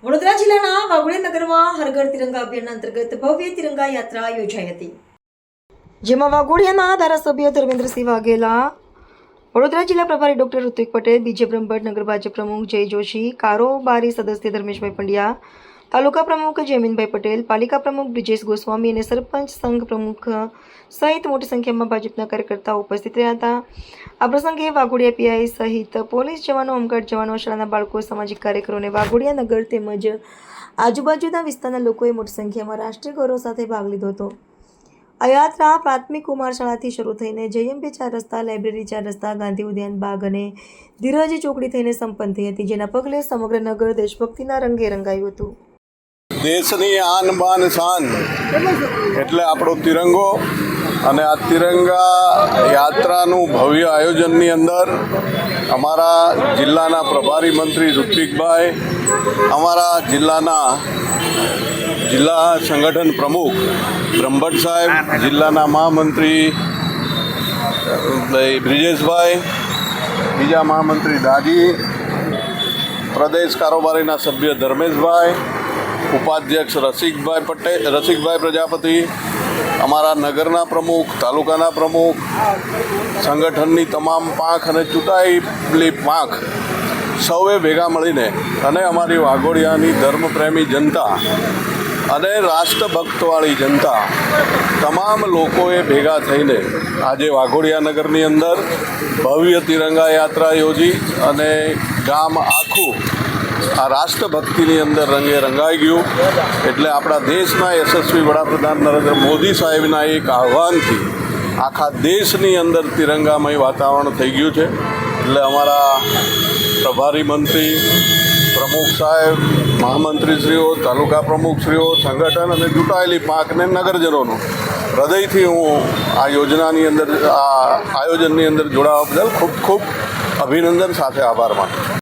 વડોદરા જિલ્લાના વાઘોડિયા નગરમાં હર ઘર તિરંગા અભિયાન અંતર્ગત ભવ્ય તિરંગા યાત્રા યોજાઈ હતી, જેમાં વાઘોડિયાના ધારાસભ્ય ધર્મેન્દ્રસિંહ વાઘેલા, વડોદરા જિલ્લા પ્રભારી ડોક્ટર ઋત્વિક પટેલ, બીજે બ્રહ્મભટ્ટ, નગર ભાજપ પ્રમુખ જય જોશી, કારોબારી સદસ્ય ધર્મેશભાઈ પંડ્યા, તાલુકા પ્રમુખ જયમીનભાઈ પટેલ, પાલિકા પ્રમુખ બ્રિજેશ ગોસ્વામી અને સરપંચ સંઘ પ્રમુખ સહિત મોટી સંખ્યામાં ભાજપના કાર્યકર્તાઓ ઉપસ્થિત રહ્યા હતા. આ પ્રસંગે વાઘોડિયા પીઆઈ સહિત પોલીસ જવાનો, હોમગાર્ડ જવાનો, શાળાના બાળકો, સામાજિક કાર્યકરો અને વાઘોડિયા નગર તેમજ આજુબાજુના વિસ્તારના લોકોએ મોટી સંખ્યામાં રાષ્ટ્રીય ગૌરવ સાથે ભાગ લીધો હતો. આ યાત્રા પ્રાથમિક કુમાર શાળાથી શરૂ થઈને જયંબે 4 રસ્તા, લાઇબ્રેરી 4 રસ્તા, ગાંધી ઉદ્યાન બાગ અને ધીરજ ચોકડી થઈને સંપન્ન થઈ હતી, જેના પગલે સમગ્ર નગર દેશભક્તિના રંગે રંગાયું હતું. દેશની આન બાન શાન એટલે આપણો તિરંગો, અને આ તિરંગા યાત્રાનું ભવ્ય આયોજનની અંદર અમારા જિલ્લાના પ્રભારી મંત્રી ઋત્વિકભાઈ, અમારા જિલ્લા સંગઠન પ્રમુખ બ્રહ્મભટ્ટ સાહેબ, જિલ્લાના મહામંત્રી બ્રિજેશભાઈ, બીજા મહામંત્રી દાજી, પ્રદેશ કારોબારીના સભ્ય ધર્મેશભાઈ, ઉપાધ્યક્ષ રસિકભાઈ પ્રજાપતિ, અમારા નગરના પ્રમુખ, તાલુકાના પ્રમુખ, સંગઠનની તમામ પાંખ અને ચૂંટાયેલી પાંખ સૌએ ભેગા મળીને અને અમારી વાઘોડિયાની ધર્મપ્રેમી જનતા અને રાષ્ટ્રભક્તવાળી જનતા, તમામ લોકોએ ભેગા થઈને આજે વાઘોડિયા નગરની અંદર ભવ્ય તિરંગા યાત્રા યોજી અને ગામ આખું આ રાષ્ટ્રભક્તિની અંદર રંગે રંગાઈ ગયું. એટલે આપણા દેશના યશસ્વી વડાપ્રધાન નરેન્દ્ર મોદી સાહેબના એક આહ્વાનથી આખા દેશની અંદર તિરંગામય વાતાવરણ થઈ ગયું છે. એટલે અમારા પ્રભારી મંત્રી, પ્રમુખ સાહેબ, મહામંત્રીશ્રીઓ, તાલુકા પ્રમુખશ્રીઓ, સંગઠન અને ચૂંટાયેલી પાંખને નગરજનોનું હૃદયથી હું આ યોજનાની અંદર, આ આયોજનની અંદર જોડાવા બદલ ખૂબ ખૂબ અભિનંદન સાથે આભાર માનું છું.